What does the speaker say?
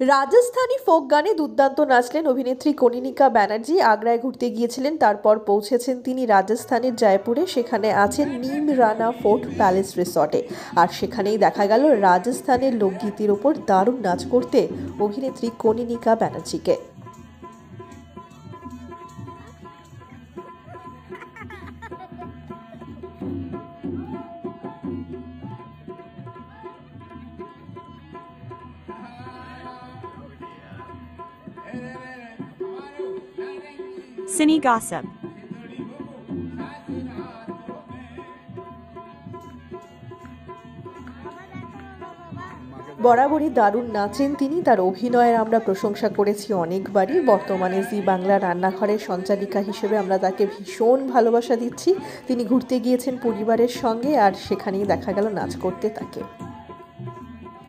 Rajasthani folk গানে দুর্দান্ত নাচলেন অভিনেত্রী কনীনিকা ব্যানার্জি। আগ্রায় ঘুরতে গিয়েছিলেন, তারপর পৌঁছেছেন তিনি রাজস্থানের জয়পুরে। সেখানে আছেন নিম রানা ফোর্ট প্যালেস রিসর্টে। আর সেখানেই দেখা গেল রাজস্থানের লোকগীতির ওপর দারুণ নাচ করতে অভিনেত্রী কনীনিকা ব্যানার্জিকে। Cine Gossip. বরাবরই দারুণ নাচেন তিনি। তার অভিনয়ের আমরা প্রশংসা করেছি অনেকবারই। বর্তমানে জি বাংলা রান্নাঘরের সঞ্চালিকা হিসেবে আমরা তাকে ভীষণ ভালোবাসা দিচ্ছি। তিনি ঘুরতে গিয়েছেন পরিবারের সঙ্গে, আর সেখানেই দেখা গেল নাচ করতে তাকে।